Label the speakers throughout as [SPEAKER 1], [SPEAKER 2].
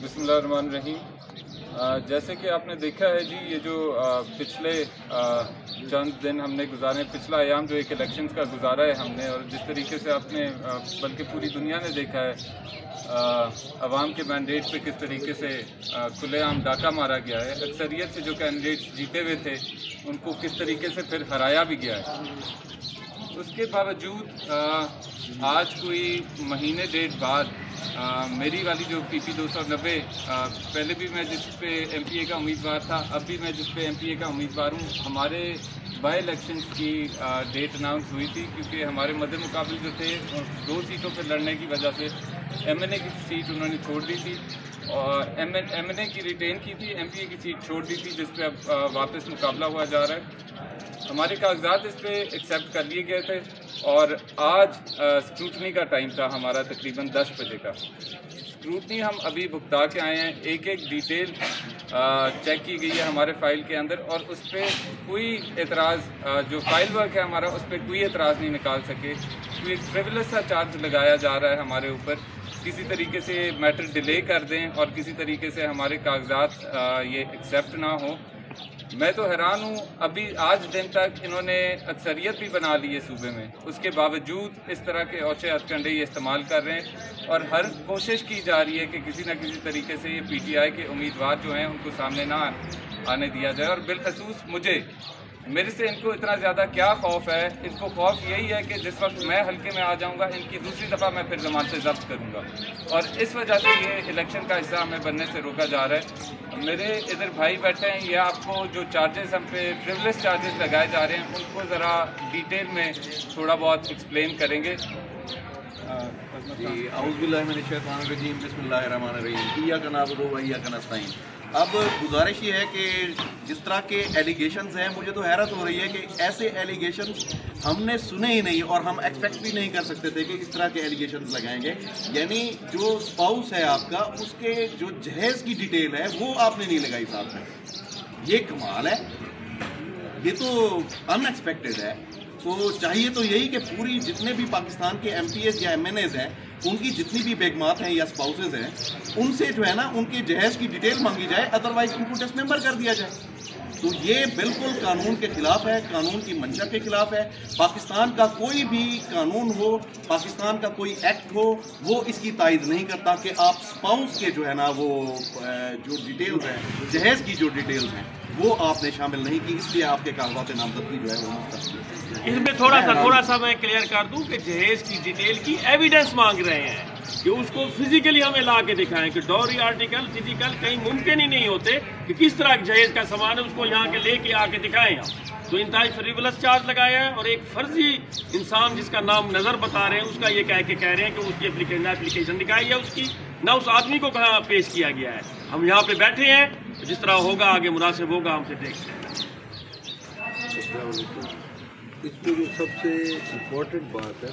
[SPEAKER 1] बिस्मिल्लाहिर्रहमानिर्रहीम। जैसे कि आपने देखा है जी, ये जो पिछले चंद दिन हमने गुजारे, पिछला आयाम जो एक इलेक्शंस का गुजारा है हमने, और जिस तरीके से आपने बल्कि पूरी दुनिया ने देखा है अवाम के मैंडेट पे किस तरीके से खुलेआम डाका मारा गया है। अक्सरियत से जो कैंडिडेट्स जीते हुए थे उनको किस तरीके से फिर हराया भी गया है। उसके बावजूद आज कोई महीने डेढ़ बाद मेरी वाली जो PP 290, पहले भी मैं जिस पे MPA का उम्मीदवार था, अब भी मैं जिस पे MPA का उम्मीदवार हूँ, हमारे बाई इलेक्शन की डेट अनाउंस हुई थी, क्योंकि हमारे मद्दे मुकाबले जो थे 2 सीटों पर लड़ने की वजह से MNA की सीट उन्होंने छोड़ दी थी और MNA की रिटेन की थी, MPA की सीट छोड़ दी थी, जिस पे अब वापस मुकाबला हुआ जा रहा है। हमारे कागजात इस पे एक्सेप्ट कर लिए गए थे और आज स्क्रूटनी का टाइम था हमारा, तकरीबन 10 बजे का। स्क्रूटनी हम अभी भुगता के आए हैं, एक एक डिटेल चेक की गई है हमारे फ़ाइल के अंदर, और उस पर कोई एतराज़ जो फाइल वर्क है हमारा, उस पर कोई एतराज़ नहीं निकाल सके। कोई फ्रिवलेस सा चार्ज लगाया जा रहा है हमारे ऊपर, किसी तरीके से मैटर डिले कर दें और किसी तरीके से हमारे कागजात ये एक्सेप्ट ना हो। मैं तो हैरान हूँ, अभी आज दिन तक इन्होंने अक्सरियत भी बना ली है सूबे में, उसके बावजूद इस तरह के औचे हथकंडे ये इस्तेमाल कर रहे हैं और हर कोशिश की जा रही है कि किसी न किसी तरीके से ये PTI के उम्मीदवार जो हैं उनको सामने ना आने दिया जाए। और बिलखसूस मेरे से इनको इतना ज़्यादा क्या खौफ है, इनको खौफ यही है कि जिस वक्त मैं हल्के में आ जाऊंगा, इनकी दूसरी दफ़ा मैं फिर ज़मानतें जब्त करूंगा, और इस वजह से ये इलेक्शन का हिस्सा हमें बनने से रोका जा रहा है। मेरे इधर भाई बैठे हैं, ये आपको जो चार्जेस हम पे फ्रिवलेस चार्जेस लगाए जा रहे हैं उनको ज़रा डिटेल में थोड़ा बहुत एक्सप्लेन करेंगे।
[SPEAKER 2] अब गुजारिश ये है कि जिस तरह के एलिगेशंस हैं, मुझे तो हैरत हो रही है कि ऐसे एलिगेशंस हमने सुने ही नहीं और हम एक्सपेक्ट भी नहीं कर सकते थे कि इस तरह के एलिगेशंस लगाएंगे। यानी जो स्पाउस है आपका, उसके जो जहेज की डिटेल है वो आपने नहीं लगाई साथ में। ये कमाल है, ये तो अनएक्सपेक्टेड है। तो चाहिए तो यही कि पूरी जितने भी पाकिस्तान के MPAs या MNAs हैं, उनकी जितनी भी बेगमात हैं या स्पाउसेज हैं, उनसे जो है ना उनके जहेज की डिटेल मांगी जाए, अदरवाइज उनको डिसमेंबर कर दिया जाए। तो ये बिल्कुल कानून के खिलाफ है, कानून की मंशा के खिलाफ है। पाकिस्तान का कोई भी कानून हो, पाकिस्तान का कोई एक्ट हो, वो इसकी तायद नहीं करता कि आप स्पाउस के जो है ना वो जो डिटेल्स हैं, जहेज की जो डिटेल्स हैं, वो आपने शामिल नहीं की, इसलिए आपके कागजात नामजदगी जो है वो मुस्तक़िल।
[SPEAKER 3] इसमें थोड़ा सा मैं क्लियर कर दूं कि जहेज की डिटेल की एविडेंस मांग रहे हैं कि उसको फिजिकली हमें ला के दिखाएं कि डॉरी आर्टिकल फिजिकल कहीं मुमकिन ही नहीं होते कि किस तरह जहेज का सामान है उसको यहाँ के लेके आके दिखाएं हम। तो इंतहाई फ्रिवलेस चार्ज लगाया है और एक फर्जी इंसान जिसका नाम नजर बता रहे हैं उसका ये कह रहे हैं कि उसकी एप्लीकेशन दिखाई है, उसकी ना उस आदमी को कहाँ पेश किया गया है। हम यहाँ पे बैठे हैं, जिस तरह होगा आगे मुनासिब होगा, हम फिर देखते हैं।
[SPEAKER 4] इसमें जो सबसे इम्पोर्टेंट बात है,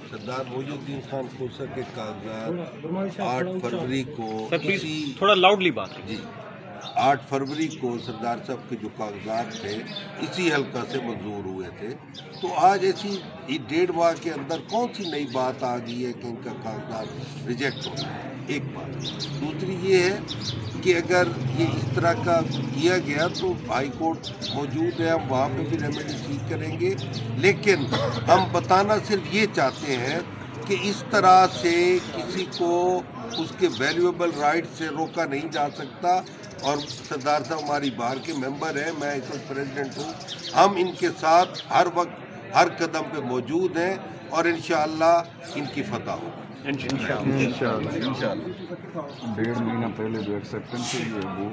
[SPEAKER 4] सरदार मोइनुद्दीन खान खोसा के कागजात 8 फरवरी को,
[SPEAKER 3] थोड़ा लाउडली बात
[SPEAKER 4] जी, 8 फरवरी को सरदार साहब के जो कागजात थे इसी हल्का से मंजूर हुए थे। तो आज ऐसी 1.5 माह के अंदर कौन सी नई बात आ गई है कि इनका कागजात रिजेक्ट हो गया? एक बात। दूसरी ये है कि अगर ये इस तरह का किया गया तो हाई कोर्ट मौजूद है, हम वहाँ पे भी रेमेडी सीख करेंगे, लेकिन हम बताना सिर्फ ये चाहते हैं कि इस तरह से किसी को उसके वैल्यूएबल राइट से रोका नहीं जा सकता। और सरदार साहब हमारी बार के मेंबर हैं, मैं इस वक्त प्रेसिडेंट हूँ, हम इनके साथ हर वक्त हर कदम पे मौजूद हैं और इंशाअल्लाह इनकी फतह होगी।
[SPEAKER 5] इंशाअल्लाह 1.5 महीना पहले जो एक्सेप्टेंस है वो